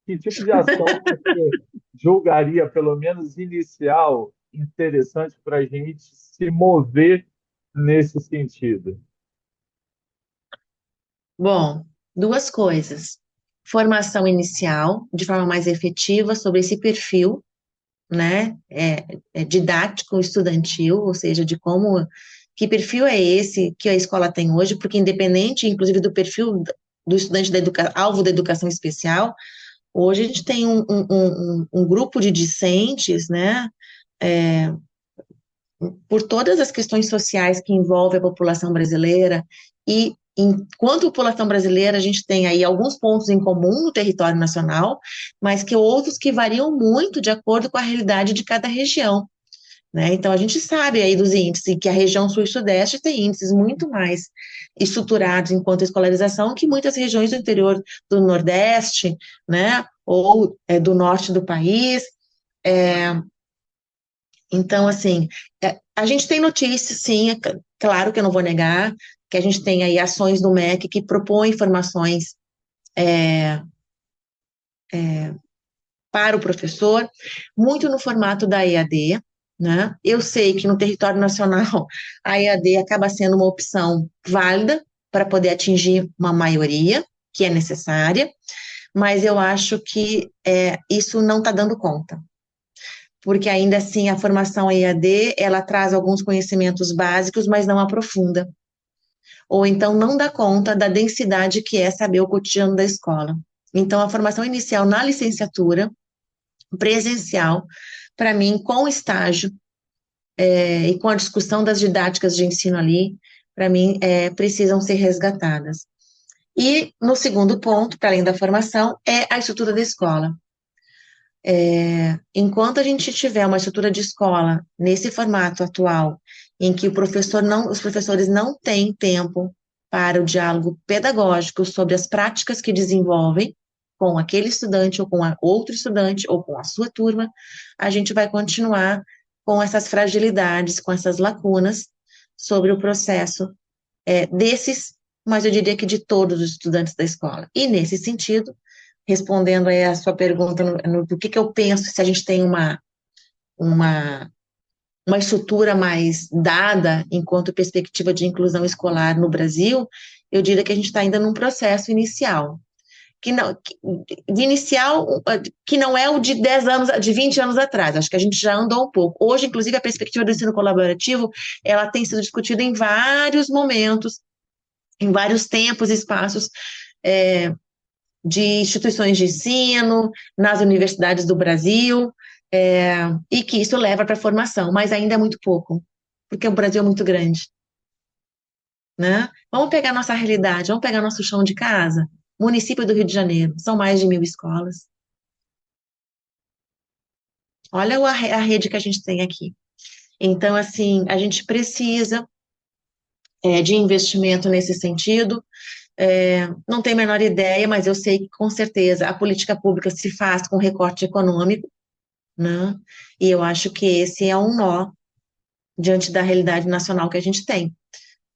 que tipo de ação você julgaria, pelo menos inicial, interessante para a gente se mover nesse sentido? Bom, duas coisas. Formação inicial, de forma mais efetiva, sobre esse perfil, né, didático estudantil, ou seja, de que perfil é esse que a escola tem hoje, porque independente, inclusive, do perfil do estudante alvo da educação especial, hoje a gente tem um grupo de discentes, né, é, por todas as questões sociais que envolvem a população brasileira, e enquanto população brasileira, a gente tem aí alguns pontos em comum no território nacional, mas que outros que variam muito de acordo com a realidade de cada região, né? Então, a gente sabe aí dos índices, que a região sul e sudeste tem índices muito mais estruturados enquanto à escolarização que muitas regiões do interior do nordeste, né, ou do norte do país. Então, assim, a gente tem notícias, sim, claro que eu não vou negar, que a gente tem aí ações do MEC que propõem informações para o professor, muito no formato da EAD, né? Eu sei que no território nacional a EAD acaba sendo uma opção válida para poder atingir uma maioria que é necessária, mas eu acho que isso não está dando conta, porque ainda assim a formação EAD, ela traz alguns conhecimentos básicos, mas não aprofunda, ou então não dá conta da densidade que é saber o cotidiano da escola. Então, a formação inicial na licenciatura, presencial, para mim, com estágio, e com a discussão das didáticas de ensino ali, para mim, precisam ser resgatadas. E, no segundo ponto, para além da formação, é a estrutura da escola. Enquanto a gente tiver uma estrutura de escola nesse formato atual, em que os professores não têm tempo para o diálogo pedagógico sobre as práticas que desenvolvem com aquele estudante, ou com outro estudante, ou com a sua turma, a gente vai continuar com essas fragilidades, com essas lacunas sobre o processo desses, mas eu diria que de todos os estudantes da escola. E, nesse sentido, respondendo aí a sua pergunta do que eu penso se a gente tem uma estrutura mais dada enquanto perspectiva de inclusão escolar no Brasil, eu diria que a gente está ainda num processo inicial, que não é o de 10 anos, de 20 anos atrás, acho que a gente já andou um pouco. Hoje, inclusive, a perspectiva do ensino colaborativo, ela tem sido discutida em vários momentos, em vários tempos e espaços, de instituições de ensino, nas universidades do Brasil, e que isso leva para a formação, mas ainda é muito pouco, porque o Brasil é muito grande, né? Vamos pegar nossa realidade, vamos pegar nosso chão de casa. Município do Rio de Janeiro, são mais de 1.000 escolas. Olha a rede que a gente tem aqui. Então, assim, a gente precisa de investimento nesse sentido. Não tenho a menor ideia, mas eu sei que, com certeza, a política pública se faz com recorte econômico, né? E eu acho que esse é um nó diante da realidade nacional que a gente tem,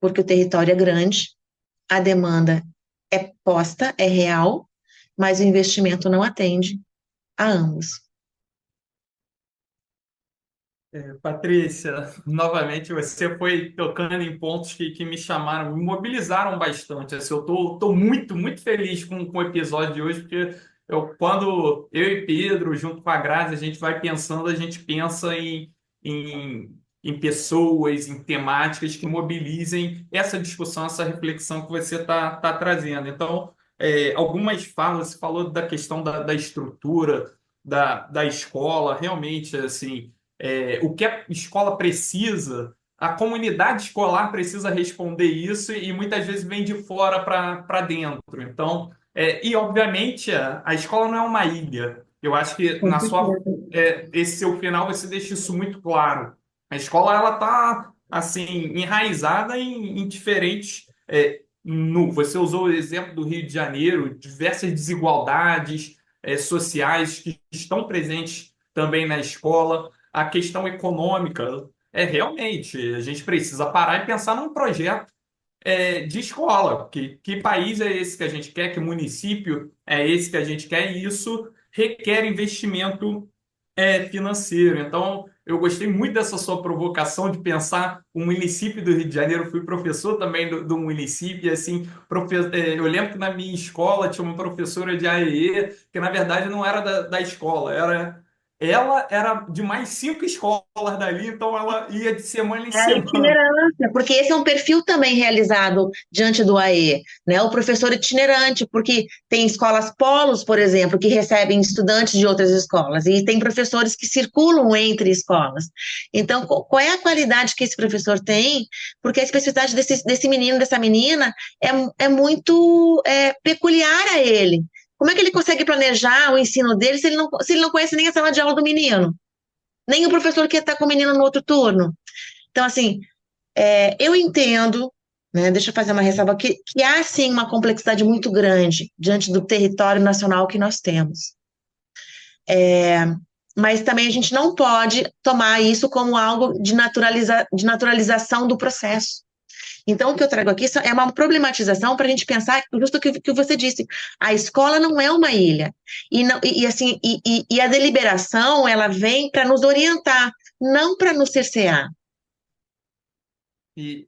porque o território é grande, a demanda é posta, é real, mas o investimento não atende a ambos. Patrícia, novamente você foi tocando em pontos que me chamaram, me mobilizaram bastante. Assim, eu tô muito, muito feliz com o episódio de hoje, porque quando eu e Pedro, junto com a Grazi, a gente vai pensando, a gente pensa em pessoas, em temáticas que mobilizem essa discussão, essa reflexão que você tá trazendo. Então, algumas falas, você falou da questão da estrutura da escola, realmente, assim o que a escola precisa, a comunidade escolar precisa responder isso e muitas vezes vem de fora para dentro. Então, e obviamente a escola não é uma ilha. Eu acho que Com na certeza. esse seu final você deixa isso muito claro. A escola ela está assim enraizada em diferentes você usou o exemplo do Rio de Janeiro, diversas desigualdades sociais que estão presentes também na escola, a questão econômica. Realmente, a gente precisa parar e pensar num projeto de escola. Que país é esse que a gente quer? Que município é esse que a gente quer? E isso requer investimento financeiro. Então, eu gostei muito dessa sua provocação de pensar o município do Rio de Janeiro. Fui professor também do município, e assim, eu lembro que na minha escola tinha uma professora de AEE, que na verdade não era da escola, ela era de mais 5 escolas dali, então ela ia de semana em É a semana. itinerância, porque esse é um perfil também realizado diante do AE, né? O professor itinerante, porque tem escolas polos, por exemplo, que recebem estudantes de outras escolas, e tem professores que circulam entre escolas. Então, qual é a qualidade que esse professor tem? Porque a especificidade desse menino, dessa menina, é muito peculiar a ele. Como é que ele consegue planejar o ensino dele se ele não conhece nem a sala de aula do menino? Nem o professor que está com o menino no outro turno? Então, assim, eu entendo, né, deixa eu fazer uma ressalva, que há, sim, uma complexidade muito grande diante do território nacional que nós temos. Mas também a gente não pode tomar isso como algo de naturalização do processo. Então, o que eu trago aqui é uma problematização para a gente pensar, justo o que você disse, a escola não é uma ilha. Assim, a deliberação, ela vem para nos orientar, não para nos cercear. E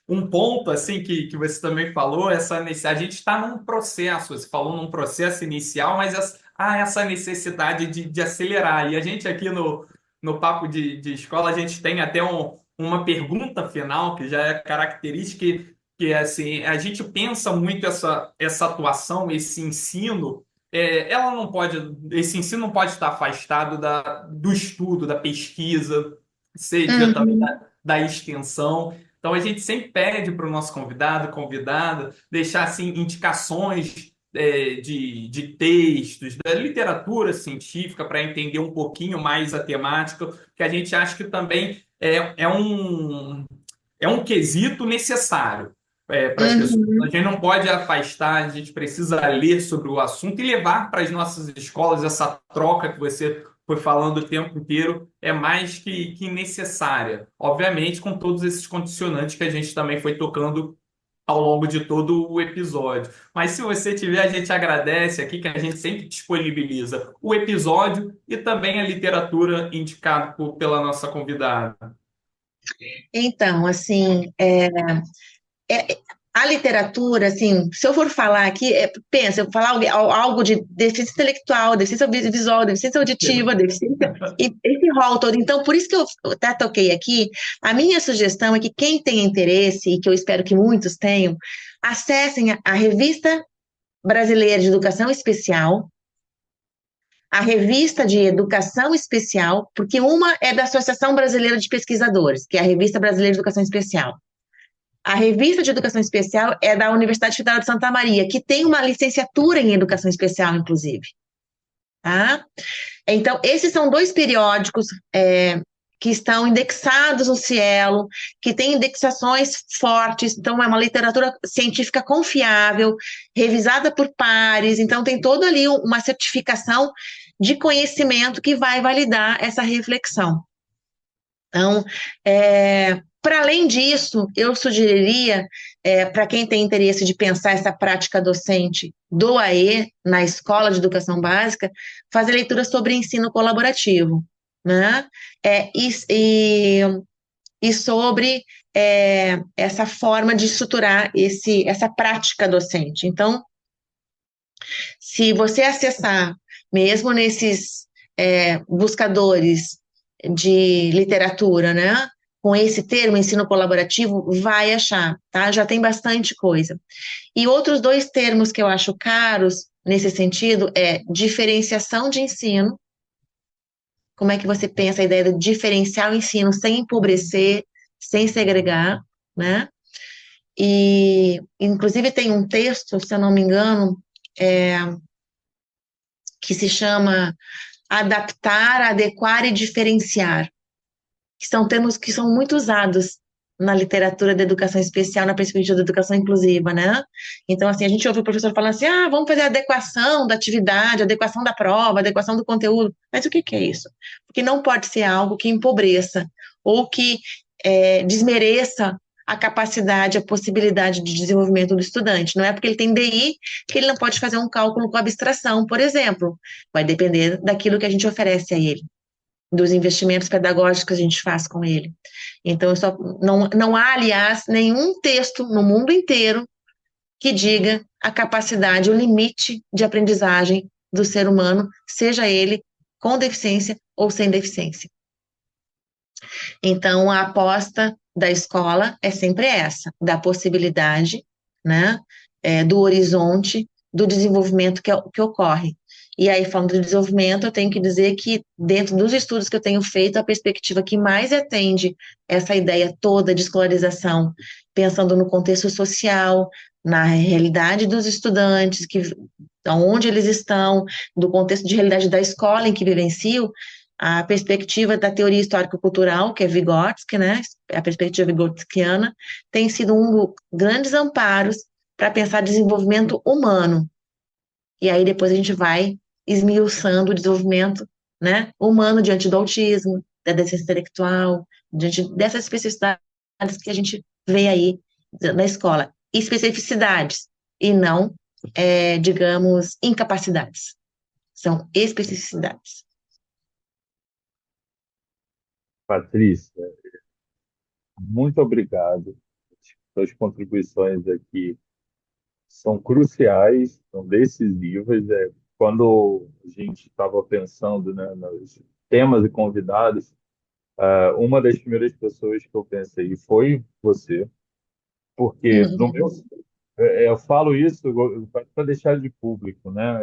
um ponto assim que você também falou, a gente está num processo, você falou num processo inicial, mas há essa necessidade de acelerar. E a gente aqui no Papo de Escola, a gente tem até uma pergunta final, que já é característica, que é assim, a gente pensa muito essa atuação, esse ensino, esse ensino não pode estar afastado do estudo, da pesquisa, seja também Uhum. da extensão. Então, a gente sempre pede para o nosso convidada, deixar assim, indicações de textos, da literatura científica, para entender um pouquinho mais a temática, que a gente acha que também é um quesito necessário para as pessoas. A Uhum. gente não pode afastar, a gente precisa ler sobre o assunto e levar para as nossas escolas essa troca que você foi falando o tempo inteiro, é mais que necessária. Obviamente, com todos esses condicionantes que a gente também foi tocando ao longo de todo o episódio. Mas se você tiver, a gente agradece aqui, que a gente sempre disponibiliza o episódio e também a literatura indicada pela nossa convidada. Então, assim, é- a literatura, assim, se eu for falar aqui, pensa, eu vou falar algo de deficiência intelectual, deficiência visual, deficiência auditiva, deficiência, e esse rol todo. Então, por isso que eu até toquei aqui, a minha sugestão é que quem tem interesse, e que eu espero que muitos tenham, acessem a revista Brasileira de Educação Especial, a Revista de Educação Especial, porque uma é da Associação Brasileira de Pesquisadores, que é a Revista Brasileira de Educação Especial. A Revista de Educação Especial é da Universidade Federal de Santa Maria, que tem uma licenciatura em Educação Especial, inclusive. Tá? Então, esses são dois periódicos que estão indexados no Cielo, que têm indexações fortes, então é uma literatura científica confiável, revisada por pares, então tem toda ali uma certificação de conhecimento que vai validar essa reflexão. Então, para além disso, eu sugeriria, para quem tem interesse de pensar essa prática docente do AE na escola de educação básica, fazer leitura sobre ensino colaborativo, né? E sobre essa forma de estruturar essa prática docente. Então, se você acessar, mesmo nesses buscadores de literatura, né? Com esse termo, ensino colaborativo, vai achar, tá? Já tem bastante coisa. E outros dois termos que eu acho caros nesse sentido é diferenciação de ensino. Como é que você pensa a ideia de diferenciar o ensino sem empobrecer, sem segregar, né? E, inclusive, tem um texto, se eu não me engano, que se chama adaptar, adequar e diferenciar, que são termos que são muito usados na literatura da educação especial, na perspectiva da educação inclusiva, né? Então, assim, a gente ouve o professor falando assim, vamos fazer adequação da atividade, adequação da prova, adequação do conteúdo. Mas o que é isso? Porque não pode ser algo que empobreça ou que desmereça a capacidade, a possibilidade de desenvolvimento do estudante. Não é porque ele tem DI que ele não pode fazer um cálculo com abstração, por exemplo. Vai depender daquilo que a gente oferece a ele, dos investimentos pedagógicos que a gente faz com ele. Então, não há, aliás, nenhum texto no mundo inteiro que diga a capacidade, o limite de aprendizagem do ser humano, seja ele com deficiência ou sem deficiência. Então, a aposta da escola é sempre essa, da possibilidade, né, do horizonte, do desenvolvimento que ocorre. E aí, falando do desenvolvimento, eu tenho que dizer que, dentro dos estudos que eu tenho feito, a perspectiva que mais atende essa ideia toda de escolarização, pensando no contexto social, na realidade dos estudantes, onde eles estão, do contexto de realidade da escola em que vivenciam, a perspectiva da teoria histórico-cultural, que é Vygotsky, né, a perspectiva vygotskiana, tem sido um dos grandes amparos para pensar desenvolvimento humano. E aí depois a gente vai esmiuçando o desenvolvimento, né, humano diante do autismo, da deficiência intelectual, diante dessas especificidades que a gente vê aí na escola. Especificidades, e não, digamos, incapacidades. São especificidades. Patrícia, muito obrigado. Suas contribuições aqui são cruciais, são decisivas. Quando a gente estava pensando, né, nos temas e convidados, uma das primeiras pessoas que eu pensei foi você, porque no meu, eu falo isso para deixar de público, né?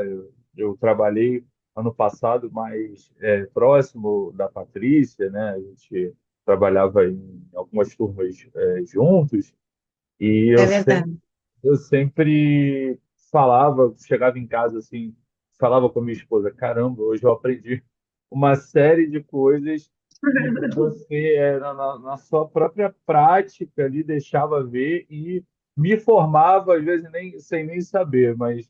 Eu trabalhei ano passado mais próximo da Patrícia, né? A gente trabalhava em algumas turmas juntos e É verdade. eu sempre falava, chegava em casa assim, falava com a minha esposa, caramba, hoje eu aprendi uma série de coisas que você, na sua própria prática ali, deixava ver e me formava, às vezes, sem nem saber, mas,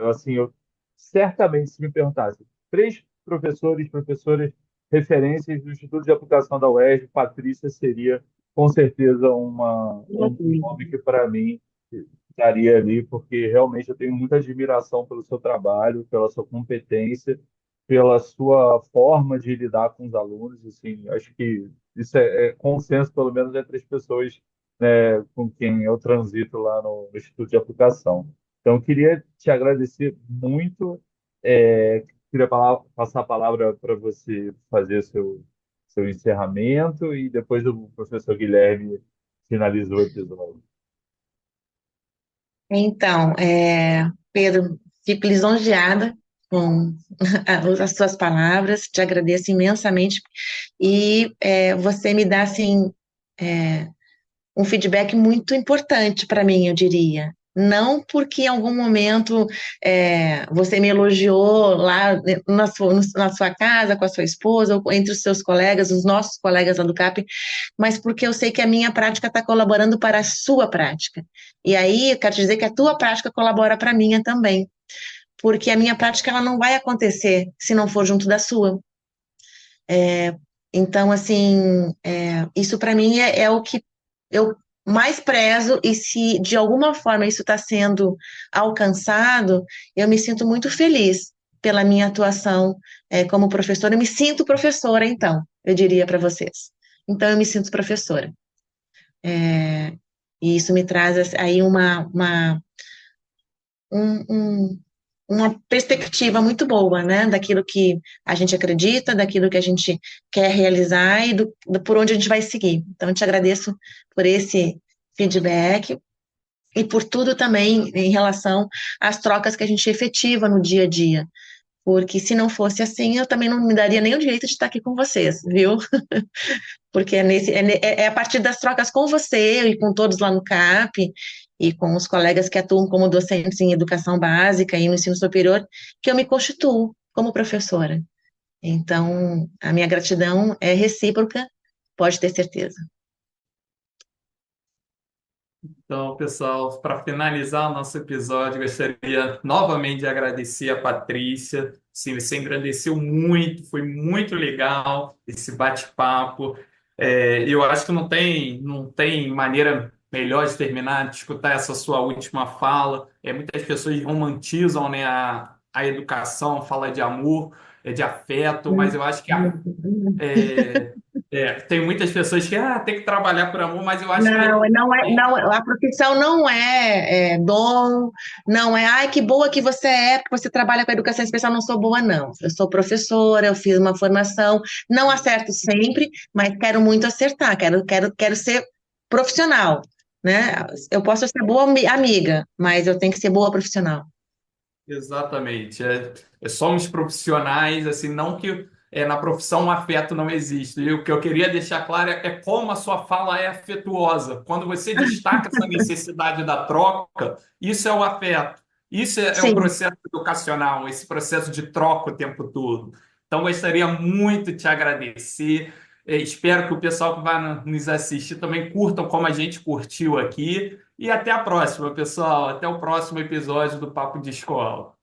assim, eu certamente, se me perguntasse, três professoras, referências do Instituto de Aplicação da UERJ, Patrícia seria, com certeza, um nome que, para mim, estaria ali, porque realmente eu tenho muita admiração pelo seu trabalho, pela sua competência, pela sua forma de lidar com os alunos. Assim, acho que isso é consenso, pelo menos, entre as pessoas, né, com quem eu transito lá no Instituto de Aplicação. Então, eu queria te agradecer muito. Queria passar a palavra para você fazer seu encerramento e depois o professor Guilherme finaliza o episódio. Então, Pedro, fico lisonjeada com as suas palavras, te agradeço imensamente e você me dá assim um feedback muito importante para mim, eu diria. Não porque em algum momento você me elogiou lá na sua casa, com a sua esposa, ou entre os seus colegas, os nossos colegas lá do CAP, mas porque eu sei que a minha prática está colaborando para a sua prática. E aí, eu quero te dizer que a tua prática colabora para a minha também, porque a minha prática ela não vai acontecer se não for junto da sua. Então, assim, isso para mim é o que eu mais prezo, e se de alguma forma isso está sendo alcançado, eu me sinto muito feliz pela minha atuação como professora. Eu me sinto professora, então, eu diria para vocês. Então, eu me sinto professora. É, e isso me traz aí um, um- uma perspectiva muito boa, né, daquilo que a gente acredita, daquilo que a gente quer realizar e por onde a gente vai seguir. Então, eu te agradeço por esse feedback e por tudo também em relação às trocas que a gente efetiva no dia a dia. Porque se não fosse assim, eu também não me daria nem o direito de estar aqui com vocês, viu? Porque é a partir das trocas com você e com todos lá no CAP e com os colegas que atuam como docentes em educação básica e no ensino superior que eu me constituo como professora. Então, a minha gratidão é recíproca, pode ter certeza. Então, pessoal, para finalizar o nosso episódio, gostaria novamente de agradecer a Patrícia. Sim, você engrandeceu muito, foi muito legal esse bate-papo. Eu acho que não tem maneira melhor de terminar, de escutar essa sua última fala. Muitas pessoas romantizam, né, a educação, fala de amor, de afeto, mas eu acho que é, tem muitas pessoas que tem que trabalhar por amor, mas eu acho Não, que não, a profissão não dom, não é, ai, que boa que você é, porque você trabalha com educação especial, não sou boa, não. Eu sou professora, eu fiz uma formação, não acerto sempre, mas quero muito acertar, quero ser profissional, né? Eu posso ser boa amiga, mas eu tenho que ser boa profissional. exatamente. Somos profissionais, assim, não que na profissão o afeto não existe. E o que eu queria deixar claro é como a sua fala é afetuosa. Quando você destaca essa necessidade da troca, isso é o afeto. Isso é o Sim. processo educacional, esse processo de troca o tempo todo. Então, gostaria muito de te agradecer. Espero que o pessoal que vai nos assistir também curtam como a gente curtiu aqui. E até a próxima, pessoal. Até o próximo episódio do Papo de Escola.